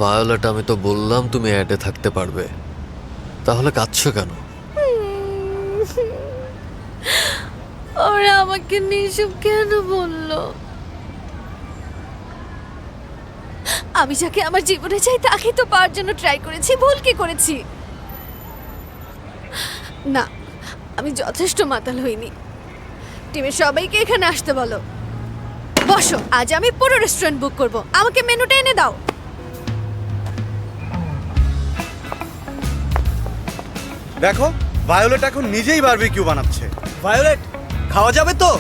Violet, আমি তো বললাম তুমি অ্যাডে থাকতে পারবে, তাহলে কাঁদছো কেন? ওরা আমাকে নিঃসব কেন বললো? আমি যাকে আমার জীবনে চাই তাকে তো পাওয়ার জন্য ট্রাই করেছি, ভুল কি করেছি? না, আমি যথেষ্ট মাতাল হইনি। টিমের সবাইকে এখানে আসতে বলো। বসো, আজ আমি পুরো রেস্টুরেন্ট বুক করব। আমাকে মেনুটা এনে দাও। দেখো, ভায়োলেট এখন নিজেই বারবিকিউ বানাচ্ছে। ভায়োলেট, খাওয়া যাবে তো?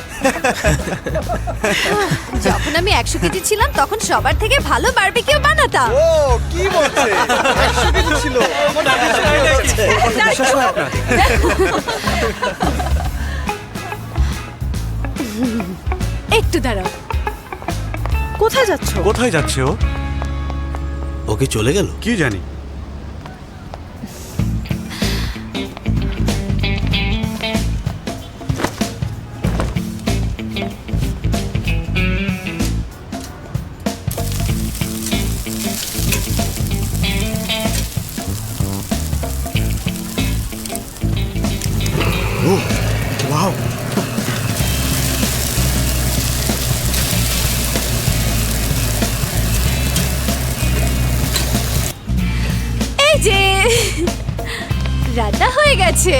যখন আমি 100 কেজি ছিলাম তখন সবার থেকে ভালো বারবিকিউ বানাতাম। ও কি বলছে? 100 কেজি ছিল। বিশ্বাস হয় আপনার? একটু দাঁড়াও। কোথায় যাচ্ছ? কোথায় যাচ্ছে ও? ওকে চলে গেল কি জানি। ওয়াও, এই যে রান্না হয়ে গেছে।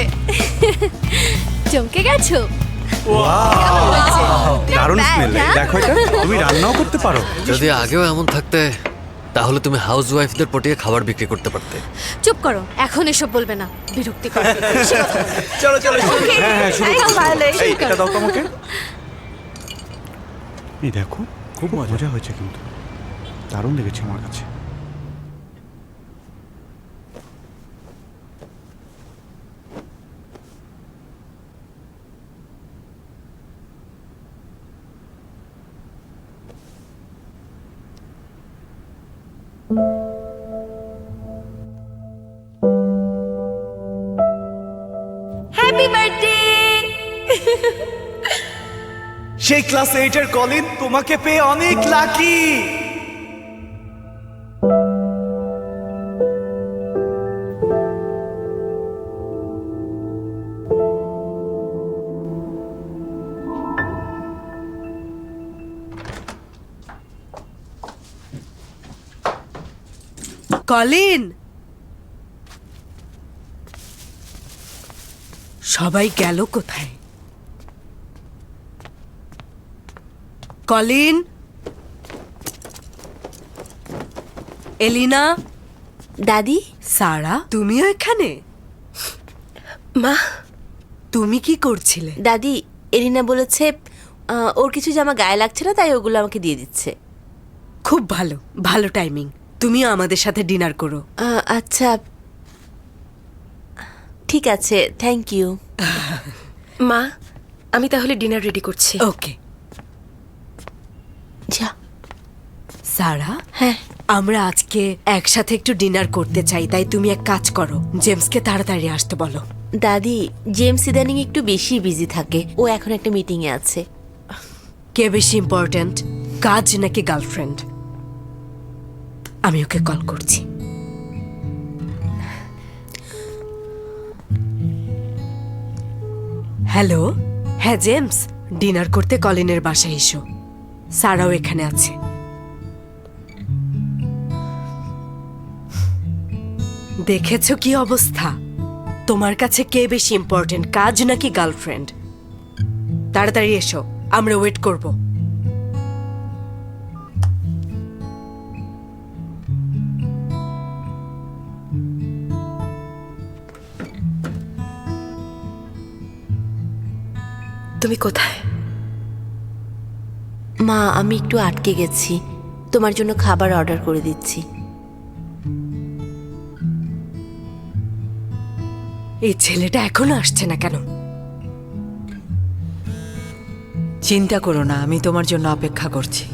চমকে গেছো? কেমন হয়েছে? দারুণ Not bad, স্মেল। না? দেখো এটা, তুমি রান্নাও করতে পারো। যদি আগেও এমন থাকতে তাহলে তুমি হাউস ওয়াইফদের পটিয়ে খাবার বিক্রি করতে পারতে। চুপ করো, এখন এসব বলবে না, বিরক্তি করে। চলো চলো। হ্যাঁ হ্যাঁ, শুরু করো। ভায়োলেট, এই, এটা দাও তো আমাকে। এই দেখো, খুব মজা হয়েছে কিন্তু, দারুণ লেগেছে আমার কাছে। Happy birthday. সেই ক্লাস 8 এর কলিন তোমাকে পেয়ে অনেক লাকি। কলিন, সবাই গেল কোথায়? কলিন, এলিনা, দাদি, সারা, তুমিও এখানে? মা, তুমি কি করছিলে? দাদি, এরিনা বলেছে ওর কিছু জামা গায়ে লাগছে না, তাই ওগুলো আমাকে দিয়ে দিচ্ছে। খুব ভালো, ভালো টাইমিং। তুমিও আমাদের সাথে ডিনার করো। আচ্ছা, ঠিক আছে, থ্যাংক ইউ। মা, আমি তাহলে ডিনার রেডি করছি। ওকে। যা। সারা, হ্যাঁ, আমরা আজকে একসাথে একটু ডিনার করতে চাই, তাই তুমি এক কাজ করো, জেমসকে তাড়াতাড়ি আসতে বলো। দাদি, জেমস ইদানিং একটু বেশি বিজি থাকে, ও এখন একটা মিটিংয়ে আছে। কে বেশি ইম্পর্ট্যান্ট, কাজ নাকি গার্লফ্রেন্ড? আমি ওকে কল করছি। হ্যালো, হ্যাঁ জেমস, ডিনার করতে কলিনের বাসায় এসো। সারাও এখানে আছে। দেখেছো কি অবস্থা? তোমার কাছে কে বেশি ইম্পর্ট্যান্ট, কাজ নাকি গার্লফ্রেন্ড? তাড়াতাড়ি এসো, আমরা ওয়েট করব। তুমি কোথায়? মা, আমি একটু আটকে গেছি, তোমার জন্য খাবার অর্ডার করে দিচ্ছি। এই ছেলেটা এখনো আসছে না কেন? চিন্তা করো না, আমি তোমার জন্য অপেক্ষা করছি।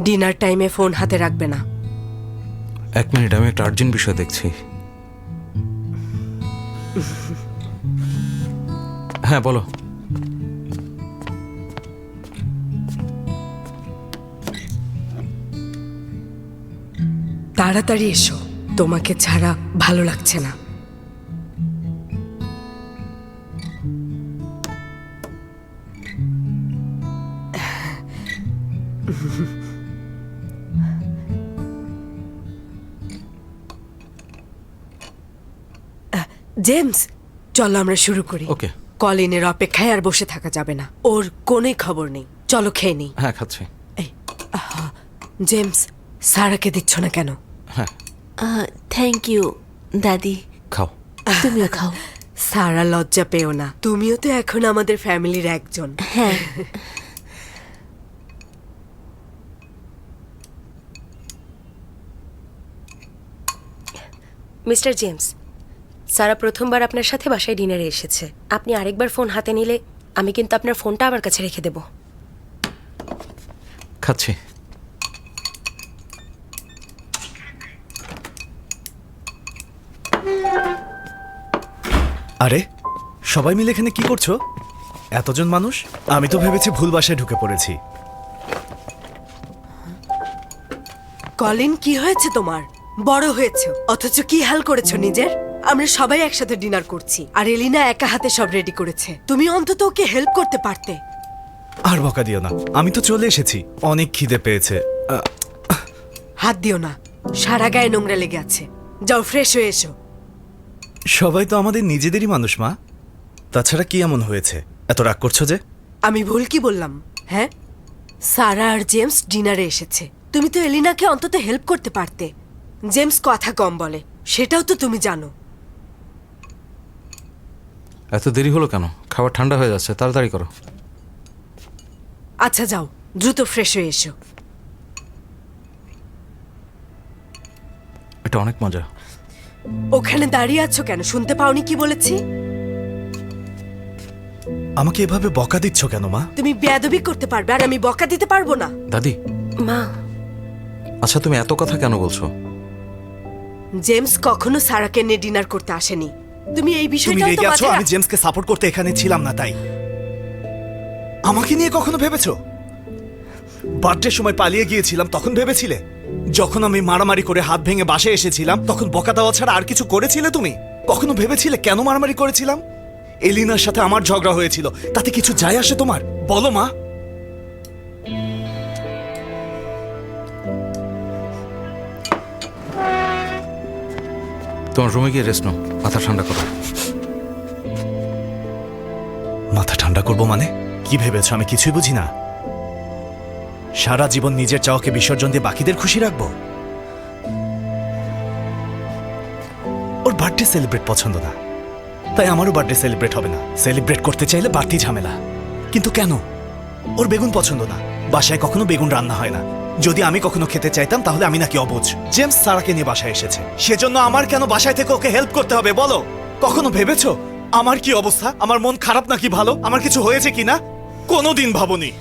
ডিনার টাইমে ফোন হাতে রাখবে না। 1 মিনিট, আমি একটা আর্জেন্ট বিষয় দেখছি। হ্যাঁ বলো। তাড়াতাড়ি এসো, তোমাকে ছাড়া ভালো লাগছে না। জেমস, চলো আমরা শুরু করি। ওকে। কলিনের অপেক্ষায় আর বসে থাকা যাবে না, ওর কোনো খবর নেই। চলো খেয়ে নিই। হ্যাঁ খাচ্ছি। জেমস, সারাকে দিচ্ছ না কেন? হ্যাঁ থ্যাংক ইউ দাদি, খাও। তুমিও খাও। সারা লজ্জা পেও না, তুমিও তো এখন আমাদের ফ্যামিলির একজন। হ্যাঁ। মিস্টার জেমস, সারা প্রথমবার আপনার সাথে বাসায় ডিনারে এসেছে। আপনি আরেকবার ফোন হাতে নিলে আমি কিন্তু আপনার ফোনটা আমার কাছে রেখে দেব। খাচ্ছি। আরে সবাই মিলে এখানে কি করছো? এতজন মানুষ? আমি তো ভেবেছি ভুল বাসায় ঢুকে পড়েছি। কলিন, কি হয়েছে তোমার? বড় হয়েছে অথচ কি হাল করেছো নিজের? আমরা সবাই একসাথে ডিনার করছি আর এলিনা একা হাতে সব রেডি করেছে। তুমি অন্তত ওকে হেল্প করতে পারতে। আর বকা দিও না, আমি তো চলে এসেছি, অনেক খিদে পেয়েছে। হাত দিও না, সারা গায়ে নোংরা লেগে আছে। যাও ফ্রেশ হয়ে এসো। সবাই তো আমাদের নিজেদেরই মানুষ মা। তাছাড়া কি এমন হয়েছে এত রাগ করছো যে? আমি ভুল কি বললাম? হ্যাঁ, সারা আর জেমস ডিনারে এসেছে, তুমি তো এলিনাকে অন্তত হেল্প করতে পারতে। জেমস কথা কম বলে, সেটাও তো তুমি জানো। এত দেরি হলো কেন? খাবার ঠান্ডা হয়ে যাচ্ছে, তাড়াতাড়ি করো। আচ্ছা যাও, দ্রুত ফ্রেশ হয়ে এসো। এটা অনেক মজা। ওখানে দাঁড়িয়ে আছো কেন? শুনতে পাওনি কি বলেছি? আমাকে এভাবে বকা দিচ্ছ কেন মা? তুমি বেয়াদবি করতে পারবে আর আমি বকা দিতে পারবো না? দাদি, মা, আচ্ছা তুমি এত কথা কেন বলছো? জেমস কখনো সারাকে নিয়ে ডিনার করতে আসেনি। তুমি এই তুমি বিষয়টা রেগে আছো আমি জেমসকে সাপোর্ট করতে এখানে ছিলাম না তাই? আমাকে নিয়ে কখনো ভেবেছো? বার্থডের সময় পালিয়ে গিয়েছিলাম তখন ভেবেছিলে? যখন আমি মারামারি করে হাত ভেঙে বাসায় এসেছিলাম তখন বকা দেওয়া ছাড়া আর কিছু করেছিলে তুমি? কখনো ভেবেছিলে কেন মারামারি করেছিলাম? এলিনার সাথে আমার ঝগড়া হয়েছিল, তাতে কিছু যায় আসে তোমার? বলো মা। তোমার রুমে গিয়ে রেস্ট নাও, মাথা ঠান্ডা করো। মাথা ঠান্ডা করবো মানে? কি ভেবেছো আমি কিছুই বুঝি না? সারা জীবন নিজের চাওয়াকে বিসর্জন দিয়ে বাকিদের খুশি রাখবো? ওর বার্থডে সেলিব্রেট পছন্দ না, তাই আমারও বার্থডে সেলিব্রেট হবে না। সেলিব্রেট করতে চাইলে বাড়তি ঝামেলা। কিন্তু কেন? ওর বেগুন পছন্দ না, বাসায় কখনো বেগুন রান্না হয় না। যদি আমি কখনো খেতে চাইতাম তাহলে আমি নাকি অবুঝ? জেমস সারাকে নিয়ে বাসায় এসেছে, সেজন্য আমার কেন বাসায় থেকে ওকে হেল্প করতে হবে বলো? কখনো ভেবেছো আমার কি অবস্থা? আমার মন খারাপ নাকি ভালো? আমার কিছু হয়েছে কিনা কোনোদিন ভাবনি।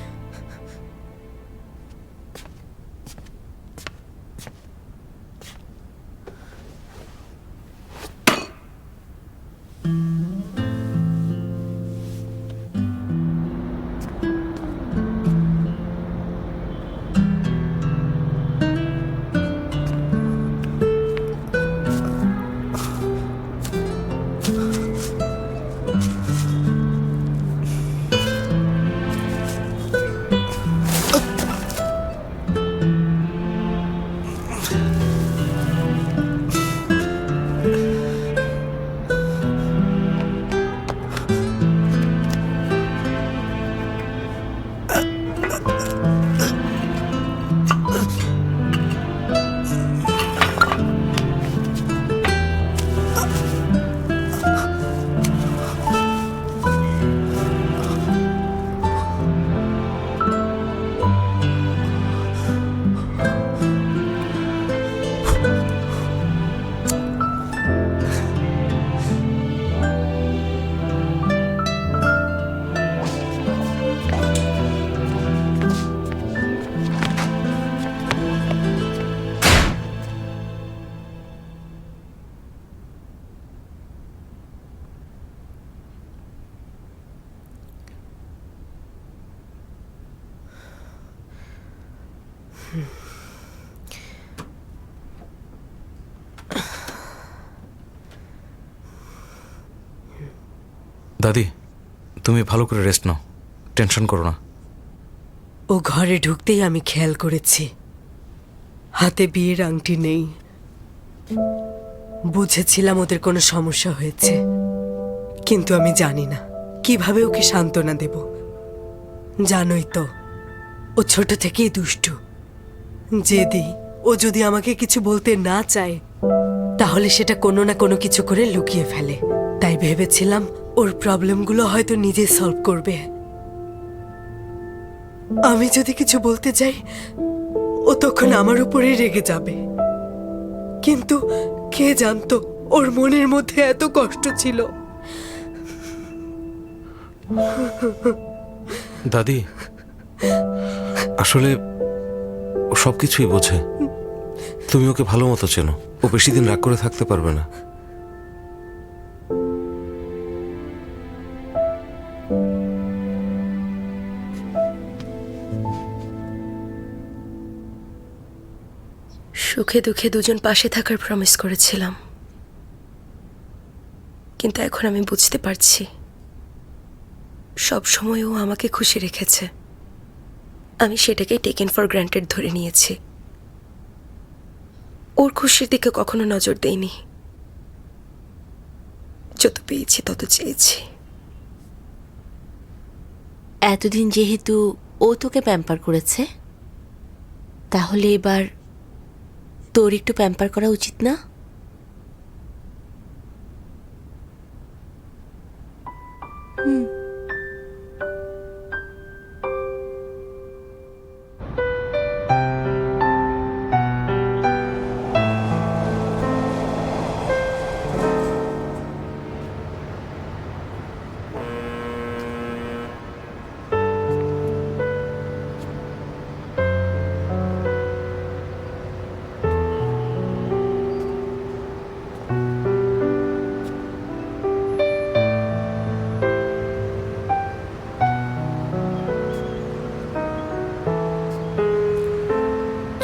দাদি তুমি ভালো করে রেস্ট নাও, টেনশন করো না। ও ঘরে ঢুকতেই আমি খেয়াল করেছি হাতে বিয়ের আংটি নেই। বুঝেছিলাম ওদের কোনো সমস্যা হয়েছে, কিন্তু আমি জানি না কিভাবে ওকে সান্ত্বনা দেব। জানোই তো ও ছোট থেকেই দুষ্টু, জেদি। ও যদি আমাকে কিছু বলতে না চায় তাহলে সেটা কোনো না কোনো কিছু করে লুকিয়ে ফেলে। তাই ভেবেছিলাম ওর প্রবলেমগুলো হয়তো নিজে সলভ করবে। আমি যদি কিছু বলতে যাই ও তখন আমার উপরেই রেগে যাবে। কিন্তু কে জানতো ওর মনের মধ্যে এত কষ্ট ছিল। দাদি আসলে ও সব কিছুই বোঝে, তুমি ওকে ভালো মতো চেনো, ও বেশি দিন রাগ করে থাকতে পারবে না। সুখে দুঃখে দুজন পাশে থাকার প্রমিস করেছিলাম, কিন্তু এখন আমি বুঝতে পারছি সব সময় ও আমাকে খুশি রেখেছে। আমি সেটাকেই টেকেন ফর গ্রান্টেড ধরে নিয়েছি। ওর খুশির দিকে কখনো নজর দেইনি, যত পেয়েছি তত চেয়েছি। এতদিন যেহেতু ও তোকে প্যাম্পার করেছে, তাহলে এবার তোর একটু প্যাম্পার করা উচিত না?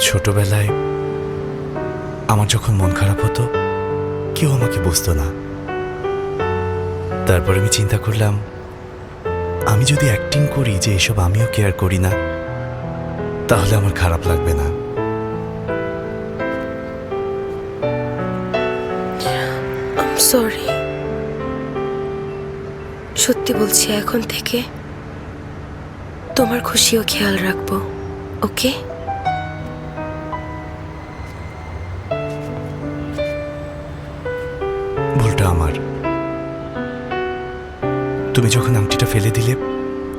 ছোটবেলায় আমার যখন মন খারাপ হতো কেউ আমাকে বুঝতো না। তারপর আমি চিন্তা করলাম আমি যদি অ্যাক্টিং করি যে এসব আমিও কেয়ার করি না, তাহলে আমার খারাপ লাগবে না। সরি, সত্যি বলছি, এখন থেকে তোমার খুশিও খেয়াল রাখবো, ওকে? ভুলটা আমার। তুমি যখন আংটিটা ফেলে দিলে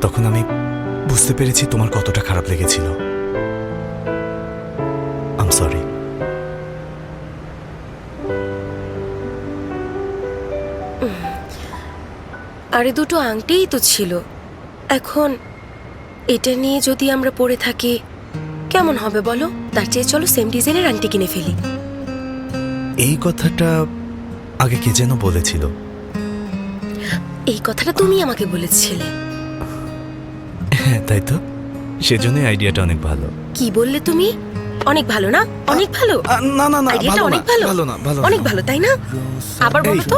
তখন আমি বুঝতে পেরেছি তোমার কতটা খারাপ লেগেছিল। I am sorry. আরে দুটো আংটিই তো ছিল, এখন এটা নিয়ে যদি আমরা পড়ে থাকি কেমন হবে বলো? তার চেয়ে চলো সেম ডিজাইনের আংটি কিনে ফেলি। এই কথাটা আগে কে যেন বলেছিল। এই কথাটা তুমি আমাকে বলেছিলে। হ্যাঁ তাই তো, সেজন্যই আইডিয়াটা অনেক ভালো। কি বললে তুমি? অনেক ভালো না? অনেক ভালো? না না না, আইডিয়াটা ভালো অনেক না, ভালো, ভালো না, ভালো না। অনেক ভালো, তাই না? আবার বলো তো।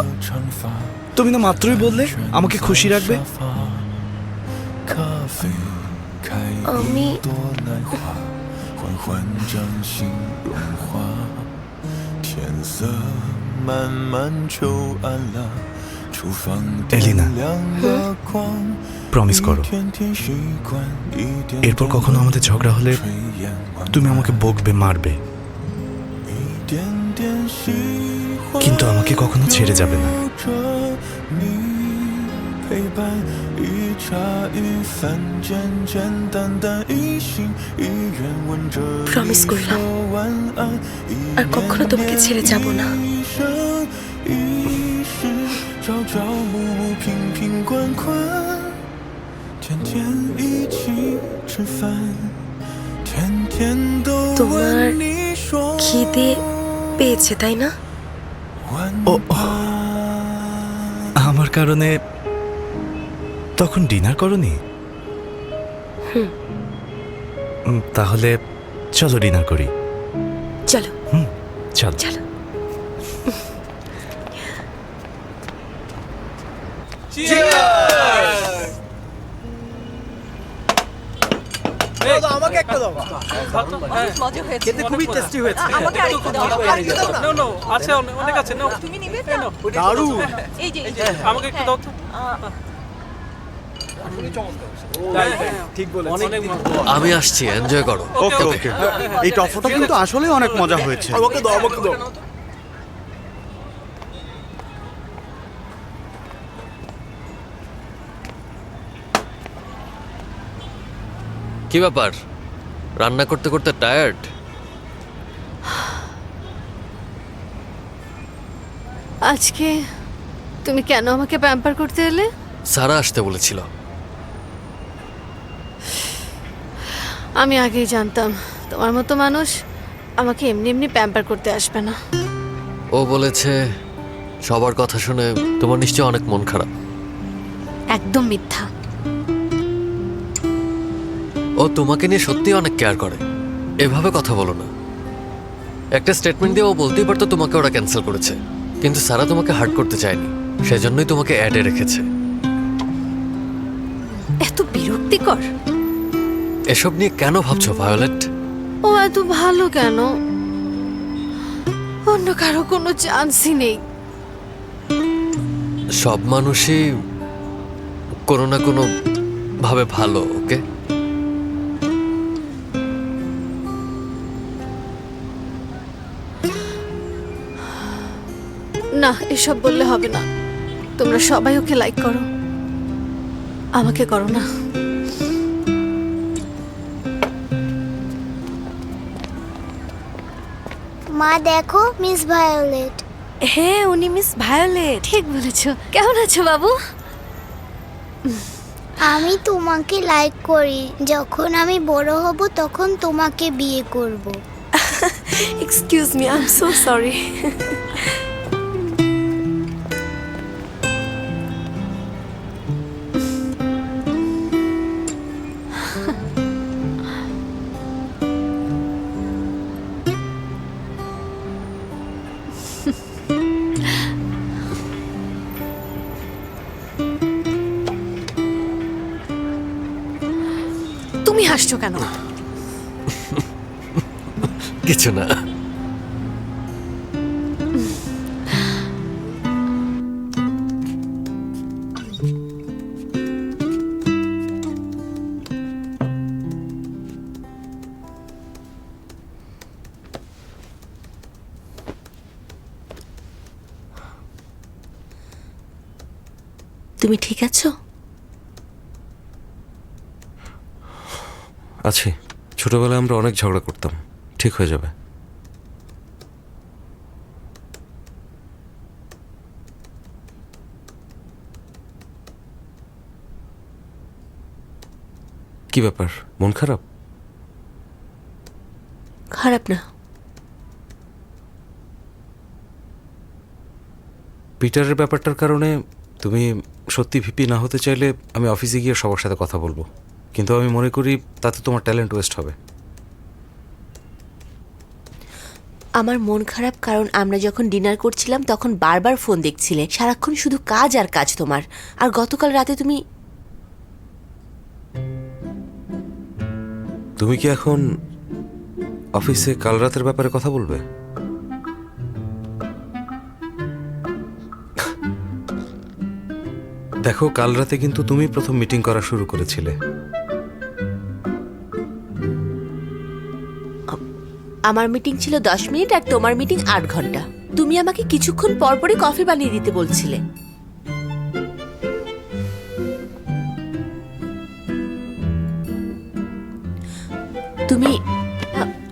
তুমি না মাত্রই বললে আমাকে খুশি রাখবে। আমি এলিনা, প্রমিস করো এরপর কখনো আমাদের ঝগড়া হলে তুমি আমাকে বকবে, মারবে, কিন্তু আমাকে কখনো ছেড়ে যাবে না। প্রমিস করলাম আর কখনো তোমাকে ছেড়ে যাব না। তোমার খিদে পেয়েছে তাই না? ও, আমার কারণে তখন ডিনার করনি? তাহলে চলো ডিনার করি। চলো চলো চলো। Cheers! আমাকে একটা দাও। মজা হয়েছে খেতে খুবই টেস্টি হয়েছে। আমাকে আরেকটু দাও আরেকটু দাও না। নো আছে অনেক আছে নাও তুমি নিবে তো দারুণ। এই যে আমাকে একটু দাও তো ঠিক বলেছ। অনেক আমি আসছি, এনজয় করো। ওকে ওকে। এই টফটা কিন্তু আসলেই অনেক মজা হয়েছে। আমাকে দাও, আমাকে দাও। কি ব্যাপার, রান্না করতে করতে টায়ার্ড? আজকে তুমি কেন আমাকে প্যাম্পার করতে এলে? সারা আসতে বলেছিল। আমি আগেই জানতাম তোমার মতো মানুষ আমাকে এমনি এমনি প্যাম্পার করতে আসবে না। ও বলেছে সবার কথা শুনে তোমার নিশ্চয় অনেক মন খারাপ। একদম মিথ্যা। ও তোমাকে নিয়ে সত্যি অনেক কেয়ার করে। এভাবে কথা বলো না। একটা স্টেটমেন্ট দিয়ে ও বলতেই পারতো তোমাকে ওরা ক্যান্সেল করেছে, কিন্তু সারা তোমাকে হার্ট করতে চায়নি, সেজন্যই তোমাকে অ্যাডে রেখেছে। এত বিরক্তিকর। এসব নিয়ে কেন ভাবছো ভায়োলেট? ও এত ভালো কেন? অন্য কারো কোনো চান্সই নেই। সব মানুষই কোনো না কোনো ভাবে ভালো, ওকে? না, এসব বললে হবে না। তোমরা সবাই ওকে লাইক করো, আমাকে করো না। মা দেখো, মিস ভায়োলেট। হ্যাঁ, উনি মিস ভায়োলেট। ঠিক বলেছো। কেমন আছো বাবু? আমি তোমাকে লাইক করি। যখন আমি বড় হব তখন তোমাকে বিয়ে করব। Excuse me, I am so sorry. তুমি হাসছো কেন? কিছু না। তুমি ঠিক আছো? আছি। ছোটবেলায় আমরা অনেক ঝগড়া করতাম, ঠিক হয়ে যাবে। কি ব্যাপার, মন খারাপ? খারাপ না। পিটারের ব্যাপারটার কারণে তুমি সত্যি ভিপি না হতে চাইলে আমি অফিসে গিয়ে সবার সাথে কথা বলবো, কিন্তু আমি মনে করি তাতে তোমার ট্যালেন্ট ওয়েস্ট হবে। আমার মন খারাপ কারণ আমরা যখন ডিনার করছিলাম তখন বারবার ফোন দেখছিলে, সারাক্ষণ শুধু কাজ আর কাজ তোমার। আর গতকাল রাতে তুমি কি এখন অফিসে কাল রাতের ব্যাপারে কথা বলবে? দেখো, কাল রাতে কিন্তু তুমি প্রথম মিটিং করা শুরু করেছিলে। আমার মিটিং ছিল 10 মিনিট আর তোমার মিটিং 8 ঘন্টা। তুমি আমাকে কিছুক্ষণ পরপরই কফি বানিয়ে দিতে বলছিলে। তুমি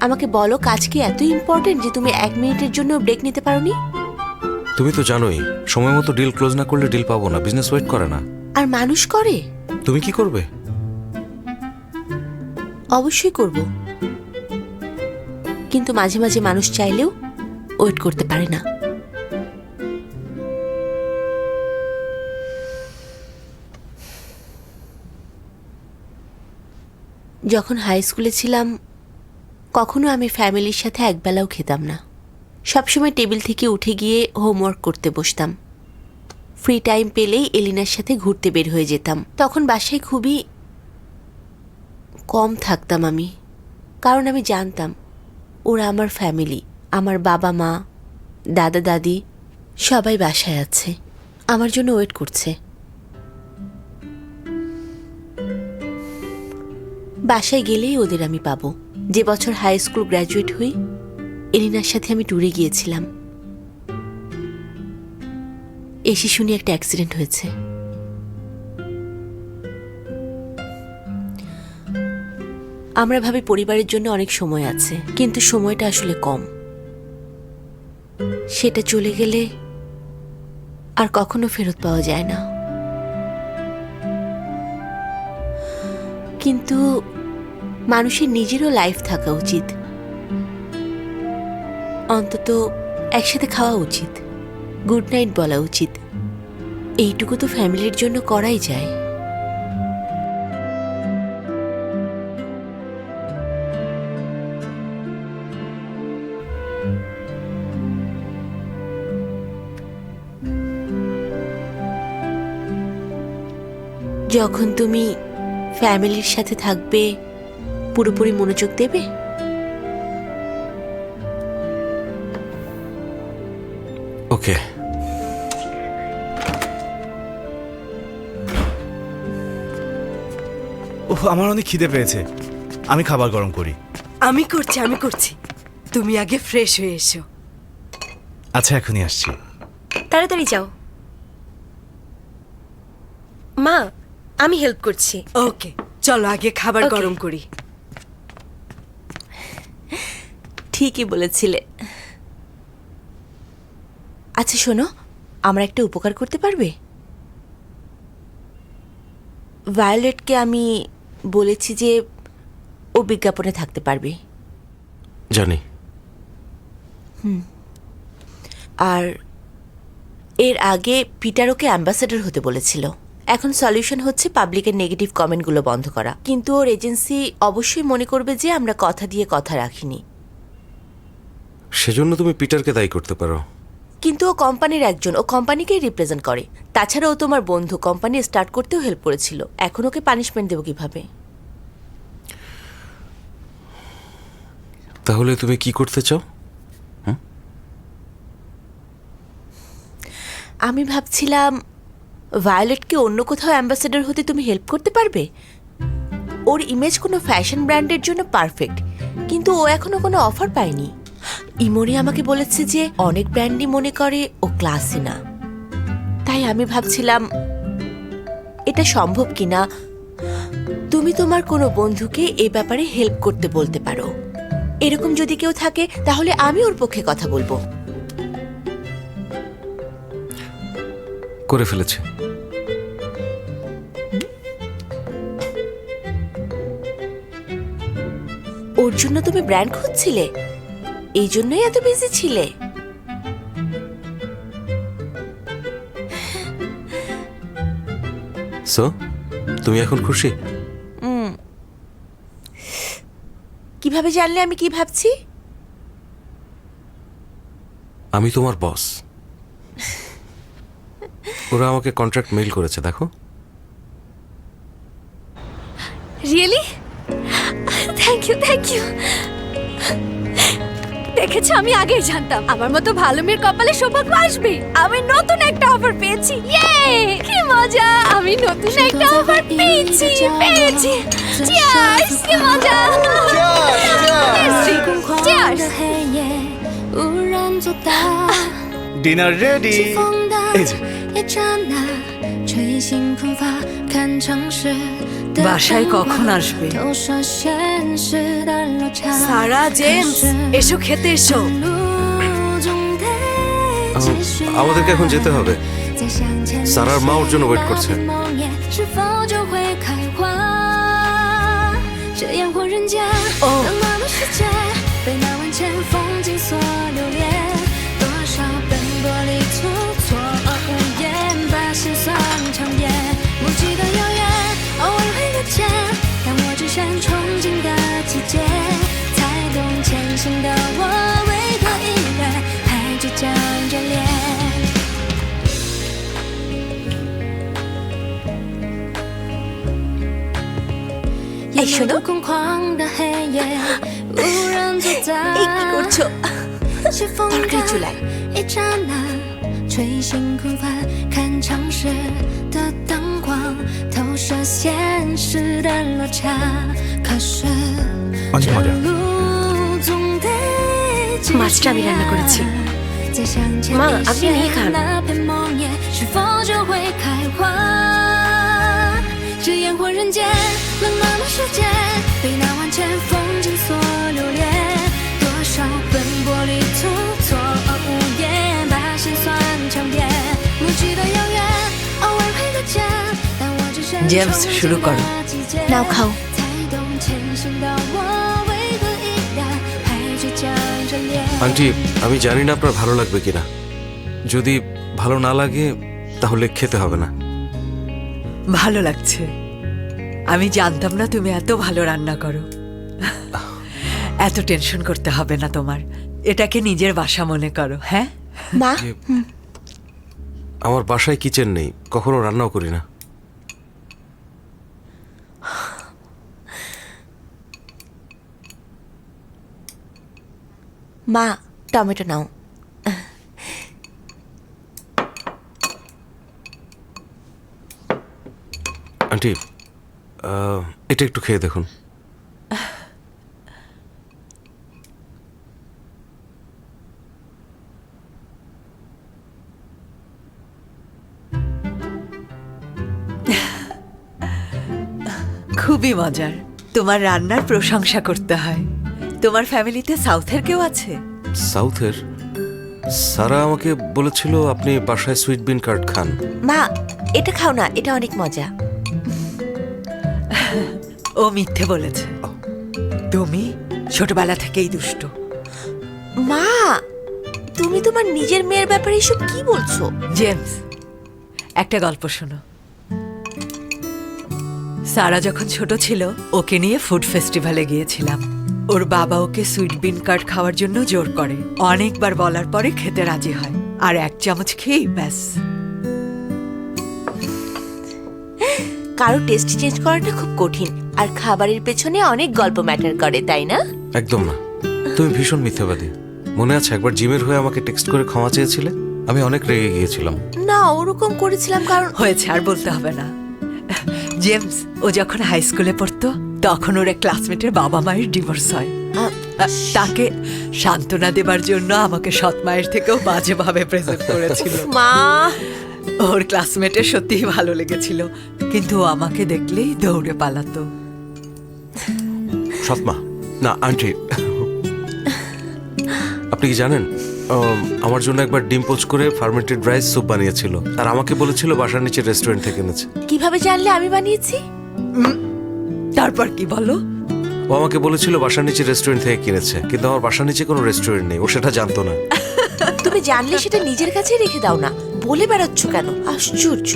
আমাকে বলো, কাজ কি এত ইম্পর্টেন্ট যে তুমি 1 মিনিটের জন্য ব্রেক নিতে পারোনি? তুমি তো জানোই সময় মতো ডিল ক্লোজ না করলে ডিল পাবো না, বিজনেস ওয়েট করে না। আর মানুষ করে। তুমি কি করবে? অবশ্যই করব, কিন্তু মাঝে মাঝে মানুষ চাইলেও ওয়েট করতে পারে না। যখন হাই স্কুলে ছিলাম কখনো আমি ফ্যামিলির সাথে একবেলাও খেতাম না। সবসময় টেবিল থেকে উঠে গিয়ে হোমওয়ার্ক করতে বসতাম। ফ্রি টাইম পেলেই এলিনার সাথে ঘুরতে বের হয়ে যেতাম। তখন বাসায় খুবই কম থাকতাম আমি। কারণ আমি জানতাম ওরা আমার ফ্যামিলি, আমার বাবা মা, দাদা দাদি সবাই বাসায় আছে, আমার জন্য ওয়েট করছে। বাসায় গেলেই ওদের আমি পাবো। যে বছর হাই স্কুল গ্র্যাজুয়েট হই, এলিনার সাথে আমি ট্যুরে গিয়েছিলাম। এসে শুনি একটা অ্যাক্সিডেন্ট হয়েছে। আমরা ভাবি পরিবারের জন্য অনেক সময় আছে, কিন্তু সময়টা আসলে কম। সেটা চলে গেলে আর কখনো ফেরত পাওয়া যায় না। কিন্তু মানুষের নিজেরও লাইফ থাকা উচিত, অন্তত একসাথে খাওয়া উচিত, গুড নাইট বলা উচিত। এইটুকু তো ফ্যামিলির জন্য করাই যায়। যখন তুমি ফ্যামিলির সাথে থাকবে, পুরোপুরি মনোযোগ দেবে। ওকে। ওহ, আমার অনেক খিদে পেয়েছে, আমি খাবার গরম করি। আমি করছি। তুমি আগে ফ্রেশ হয়ে এসো। আচ্ছা, এখনই আসছি। তাড়াতাড়ি যাও। মা, আমি হেল্প করছি। ওকে, চলো আগে খাবার Okay. গরম করি। ঠিকই বলেছিলে। আচ্ছা শোনো, আমার একটা উপকার করতে পারবে? ভায়োলেটকে আমি বলেছি যে ও বিজ্ঞাপনে থাকতে পারবে। জানি। আর এর আগে পিটার ওকে অ্যাম্বাসেডর হতে বলেছিল। এখন সলিউশন হচ্ছে পাবলিকের নেগেটিভ কমেন্টগুলো বন্ধ করা। কিন্তু ওর এজেন্সি অবশ্যই মনে করবে যে আমরা কথা দিয়ে কথা রাখিনি। সেজন্য তুমি পিটারকে দায়ী করতে পারো। কিন্তু ও কোম্পানির একজন, ও কোম্পানিকেই রিপ্রেজেন্ট করে। তাছাড়া ও তোমার বন্ধু, কোম্পানি স্টার্ট করতেও হেল্প করেছিল। এখন ওকে পানিশমেন্ট দেবো কিভাবে? তাহলে তুমি কি করতে চাও? আমি ভাবছিলাম ভায়োলেটকে অন্য কোথাও অ্যাম্বাসেডর হতে তুমি হেল্প করতে পারবে। ওর ইমেজ কোনো ফ্যাশন ব্র্যান্ডের জন্য পারফেক্ট, কিন্তু ও এখনো কোনো অফার পায়নি। ইমনি আমাকে বলেছে যে অনেক ব্র্যান্ডই মনে করে ও ক্লাসি না। তাই আমি ভাবছিলাম এটা সম্ভব কিনা তুমি তোমার কোনো বন্ধুকে এ ব্যাপারে হেল্প করতে বলতে পারো। এরকম যদি কেউ থাকে তাহলে আমি ওর পক্ষে কথা বলবো। করে ফেলেছে। ওর জন্য তুমি ব্র্যান্ড খুঁজছিলে, এই জন্যই এত বিজি ছিলে। সো তুমি এখন খুশি? কিভাবে জানলে আমি কি ভাবছি? আমি তোমার বস। ওরা আমাকে কন্ট্রাক্ট মেইল করেছে, দেখো। রিয়েলি? Thank you. দেখেছো, আমি আগেই জানতাম আমার মতো ভালো মেয়ের কপালে সৌভাগ্য আসবে। আমি নতুন একটা অফার পেয়েছি। ইয়ে, কি মজা! আমি নতুন একটা অফার পেয়েছি। চিয়ার্স! কি মজা! চিয়ার্স! Dinner ready. এই যে বাসায় কখন আসবে? সারা, জেমস, এসো খেতে এসো। আমাদেরকে এখন যেতে হবে। সারার মা ওর জন্য ওয়েট করছে। ও, এই শোনো, 夜，无人坐在 এই কি করছো 起风 তরকারি 的 চুলায় 一刹那，吹醒空翻看城市的灯光，投射现实的落差。可是 অনেক মজা 路总得继续 মাছটা আমি রান্না করেছি 再向前 মা 一 আপনি 些 নিয়ে খান 那片梦魇是否就会开花？是烟火人间，冷冷的世界，被那万千风景所留恋。多少奔波旅途，错愕无言，把心酸强辩，无惧的遥远，偶尔会搁浅。但我只身 জেমস, শুরু করো। নাও খাও 才懂前行的我为何依然还倔强着脸。 আন্টি আমি জানি না আপনার ভালো লাগবে কিনা যদি ভালো না লাগে তাহলে খেতে হবে না ভালো লাগছে আমি জানতাম না তুমি এত ভালো রান্না করো এত টেনশন করতে হবে না তোমার এটাকে নিজের বাসা মনে করো হ্যাঁ মা আমার বাসায় কিচেন নেই কখনো রান্নাও করি না মা টমেটো নাও আন্টি এটা একটু খেয়ে দেখুন খুবই মজার তোমার রান্নার প্রশংসা করতে হয় তোমার ফ্যামিলিতে সাউথের কেউ আছে সাউথের সারা আমাকে বলেছিল আপনি বাসায় সুইট বিন কার্ড খান মা এটা খাও না এটা অনেক মজা ও মিথ্যে বলেছে তুমি ছোটবেলা থেকেই দুষ্ট মা তুমি তোমার নিজের মেয়ের ব্যাপারে এসব কি বলছো জেমস একটা গল্প শোনো সারা যখন ছোট ছিল ওকে নিয়ে ফুড ফেস্টিভ্যালে গিয়েছিলাম ওর বাবা ওকে সুইট বিন কার্ড খাওয়ার জন্য জোর করে অনেকবার বলার পরে খেতে রাজি হয় আর এক চামচ খেয়েই ব্যাস কারো টেস্ট চেঞ্জ করাটা খুব কঠিন আর খাবারের পেছনে অনেক গল্প ম্যাটার করে তাই না একদম না তুমি ভীষণ মিথ্যাবাদী মনে আছে একবার জিমের হয়ে আমাকে টেক্সট করে ক্ষমা চেয়েছিলে আমি অনেক রেগে গিয়েছিলাম না ওরকম করেছিলাম কারণ হয়েছে আর বলতে হবে না জেমস ও যখন হাই স্কুলে পড়তো তখন ওর এক ক্লাসমেটের বাবা মায়ের ডিভোর্স হয় তাকে সান্ত্বনা দেবার জন্য আমাকে সৎ মায়ের থেকেও বাজেভাবে প্রেজেন্ট করেছিল মা ওর ক্লাসমেটের সত্যিই ভালো লেগেছিল কিন্তু ও আমাকে দেখলেই দৌড়ে পালাতো সৎমা না আন্টি আপনি কি জানেন আমার জন্য একবার ডিম পোচ করে ফার্মেন্টেড রাইস স্যুপ বানিয়েছিল আর আমাকে বলেছিল বাসার নিচে রেস্টুরেন্ট থেকে এনেছে কিভাবে জানলে আমি বানিয়েছি তারপর কি বলো ও আমাকে বলেছিল বাসার নিচে রেস্টুরেন্ট থেকে কিনেছে কিন্তু আমার বাসার নিচে কোনো রেস্টুরেন্ট নেই ও সেটা জানতো না তুমি জানলে সেটা নিজের কাছে রেখে দাও না বলে বেড়াচ্ছ কেন আশ্চর্য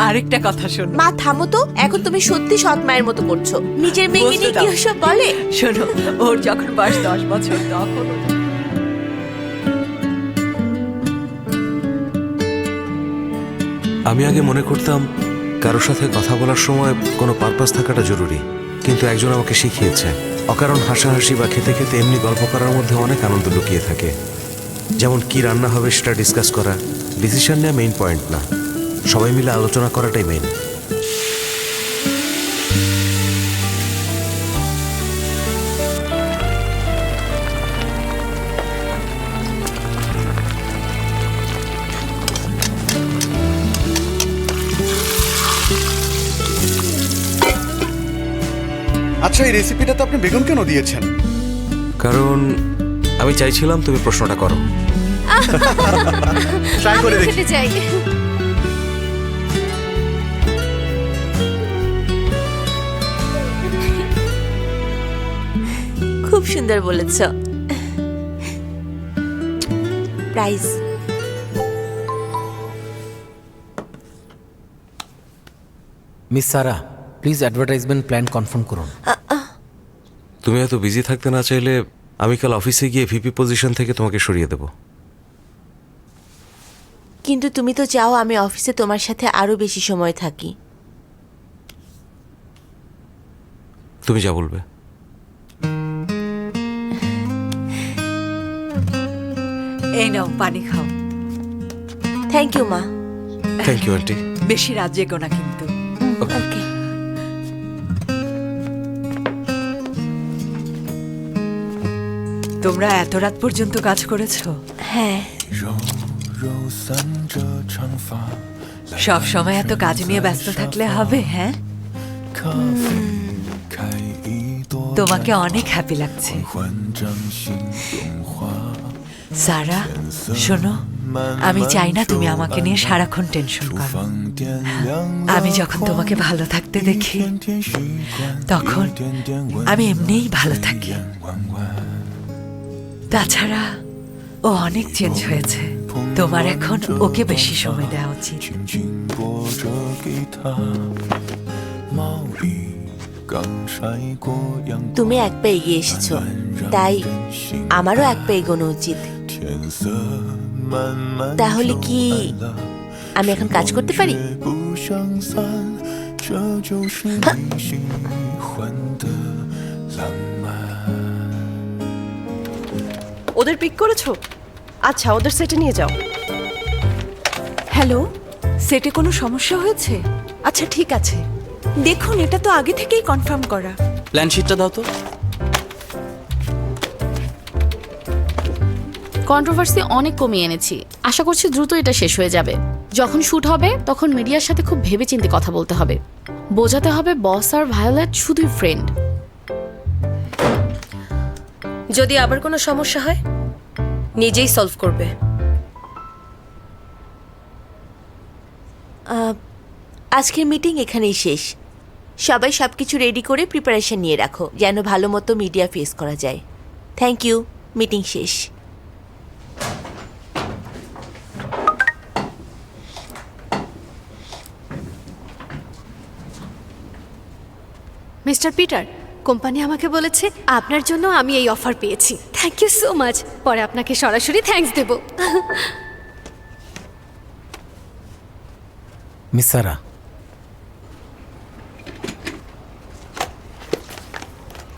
আরেকটা কথা শোনো মা থামো তো এখন তুমি সত্যি সৎ মায়ের মতো করছো নিজের মেয়েকে নিয়ে কি ওসব বলে শোনো ওর যখন বয়স 10 বছর তখন আমি আগে মনে করতাম কারোর সাথে কথা বলার সময় কোনো পারপাস থাকাটা জরুরি কিন্তু একজন আমাকে শিখিয়েছে অকারণ হাসাহাসি বা খেতে খেতে এমনি গল্প করার মধ্যে অনেক আনন্দ লুকিয়ে থাকে যেমন কি রান্না হবে সেটা ডিসকাস করা ডিসিশন নেওয়া মেইন পয়েন্ট না সবাই মিলে আলোচনা করাটাই মেইন আচ্ছা এই রেসিপিটাতে আপনি বেগুন কেন দিয়েছেন কারণ আমি চাইছিলাম তুমি প্রশ্নটা করো ট্রাই করে আমিও দেখি খেতে চাই খুব সুন্দর বলেছ price miss Sara please advertisement plan confirm করুন তুমি এত বিজি থাকতে না চাইলে আমি কাল অফিসে গিয়ে ভিপি পজিশন থেকে তোমাকে সরিয়ে দেব কিন্তু তুমি তো চাও আমি অফিসে তোমার সাথে আরো বেশি সময় থাকি তুমি যা বলবে। এই নাও পানি খাও। থ্যাংক ইউ মা। থ্যাংক ইউ আন্টি। বেশি রাত জেগো না কিন্তু। ওকে। তোমরা এত রাত পর্যন্ত কাজ করেছো? হ্যাঁ। সব সময় এত কাজ নিয়ে ব্যস্ত থাকলে হবে? হ্যাঁ, তোমাকে অনেক হ্যাপি লাগছে। সারা শোনো, আমি চাই না তুমি আমাকে নিয়ে সারাক্ষণ টেনশন করো। আমি যখন তোমাকে ভালো থাকতে দেখি তখন আমি এমনিই ভালো থাকি। তাছাড়া ও অনেক চেঞ্জ হয়েছে, তোমার এখন ওকে বেশি সময় দেওয়া উচিত। তুমি এক পা এগিয়ে এসেছো, তাই আমারও এক পা এগোনো উচিত। তাহলে কি আমি এখন কাজ করতে পারি? ওদের পিক করেছো? আচ্ছা, ওদের সেটে নিয়ে যাও। হ্যালো, সেটে কোনো সমস্যা হয়েছে? আচ্ছা ঠিক আছে, দেখুন এটা তো আগে থেকেই কনফার্ম করা। প্ল্যান শিটটা দাও তো। কন্ট্রোভার্সি অনেক কমিয়ে এনেছি, আশা করছি দ্রুত এটা শেষ হয়ে যাবে। যখন শুট হবে তখন মিডিয়ার সাথে খুব ভেবেচিন্তে কথা বলতে হবে, বোঝাতে হবে বস আর ভায়োলেট শুধুই ফ্রেন্ড। যদি আবার কোনো সমস্যা হয় নিজেই সলভ করবে। আজকের মিটিং এখানেই শেষ। সবাই সবকিছু রেডি করে প্রিপারেশন নিয়ে রাখো যেন ভালো মতো মিডিয়া ফেস করা যায়। থ্যাংক ইউ, মিটিং শেষ। মিস্টার পিটার, কোম্পানি আমাকে বলেছে আপনার জন্য আমি এই অফার পেয়েছি। Thank you so much. পরে আপনাকে সরাসরি থ্যাঙ্কস দেব। মিস সারা,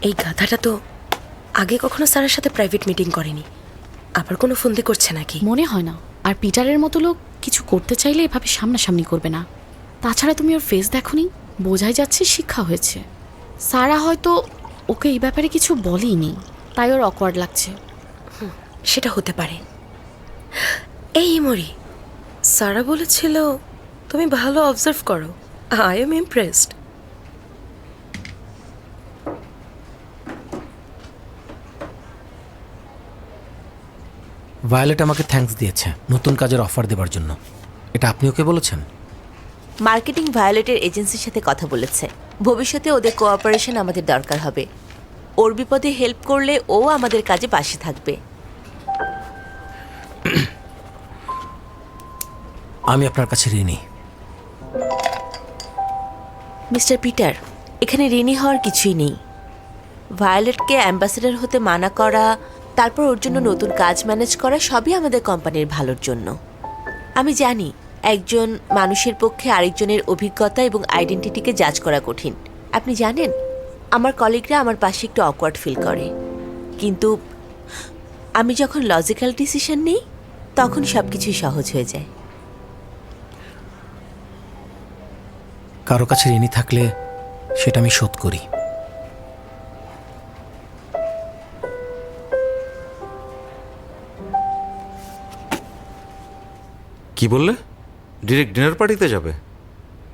এই গাধাটা তো আগে কখনো স্যারের সাথে প্রাইভেট মিটিং করেনি, আবার কোনো ফোন দিয়ে করছে নাকি? মনে হয় না। আর পিটারের মতো লোক কিছু করতে চাইলে এভাবে সামনাসামনি করবে না। তাছাড়া তুমি ওর ফেস দেখোনি, বোঝাই যাচ্ছে শিক্ষা হয়েছে। সারা হয়তো ওকে এই ব্যাপারে কিছু বলেইনি, তাই ওর অকওয়ার্ড লাগছে। সেটা হতে পারে। এই মরি, সারা বলেছিল তুমি ভালো অবজার্ভ করো। I am impressed. ভায়োলেট আমাকে থ্যাঙ্কস দিয়েছে নতুন কাজের অফার দেওয়ার জন্য। এটা আপনি ওকে বলেছেন? মার্কেটিং ভায়োলেটের এজেন্সির সাথে কথা বলেছে, ভবিষ্যতে ওদের কোঅপারেশন আমাদের দরকার হবে। ওর বিপদে হেল্প করলে ও আমাদের কাজে পাশে থাকবে। আমি আপনার কাছে ঋণী। মিস্টার পিটার, এখানে ঋণী হওয়ার কিছুই নেই। ভায়োলেটকে অ্যাম্বাসেডর হতে মানা করা, তারপর ওর জন্য নতুন কাজ ম্যানেজ করা সবই আমাদের কোম্পানির ভালোর জন্য। আমি জানি একজন মানুষের পক্ষে আরেকজনের অভিজ্ঞতা এবং আইডেন্টিটিকে জাজ করা কঠিন। আপনি জানেন আমার কলিগরা আমার পাশে একটু অকওয়ার্ড ফিল করে, কিন্তু আমি যখন লজিক্যাল ডিসিশন নিই তখন সব কিছুই সহজ হয়ে যায়। কারো কাছে ঋণী থাকলে সেটা আমি শোধ করি। কি বললে? ডিরেক্ট ডিনার পার্টিতে যাবে?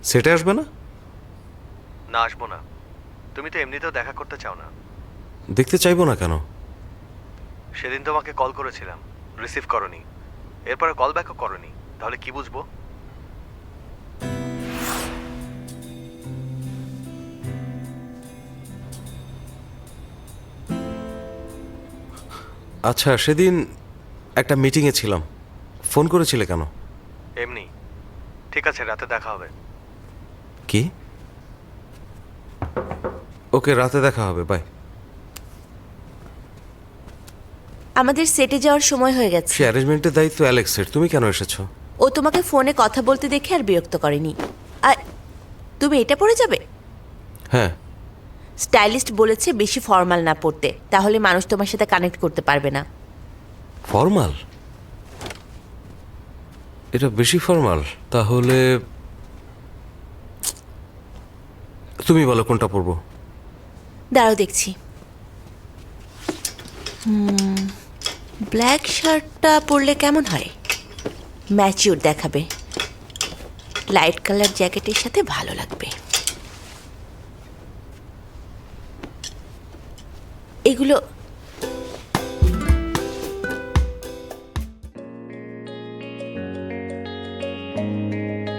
সেটা আসবে না? না, আসবো না। তুমি তো এমনিতেও দেখা করতে চাও না। দেখতে চাইবো না কেন? সেদিন তোমাকে কল করেছিলাম, রিসিভ করনি, এরপরে কল ব্যাকও করনি, তাহলে কি বুঝবো? আচ্ছা, সেদিন একটা মিটিংয়ে ছিলাম, ফোন করেছিলে কেন? এমনি। ঠিক আছে, রাতে দেখা হবে। কি? ওকে, রাতে দেখা হবে, বাই। আমাদের সেটে যাওয়ার সময় হয়ে গেছে। সে অ্যারেঞ্জমেন্টের দায়িত্ব অ্যালেক্সের, তুমি কেন এসেছো? ও তোমাকে ফোনে কথা বলতে দেখে আর বিরক্ত করেনি। আর তুমি এটা পড়ে যাবে? হ্যাঁ। স্টাইলিস্ট বলেছে বেশি ফর্মাল না পড়তে, তাহলে মানুষ তোমার সাথে কানেক্ট করতে পারবে না। ফর্মাল? এটা বেশি ফর্মাল? তাহলে তুমি বলো কোনটা পরবো। দাঁড়াও দেখছি। ব্ল্যাক শার্টটা পরলে কেমন হয়? ম্যাচিউর দেখাবে, লাইট কালার জ্যাকেটের সাথে ভালো লাগবে। এগুলো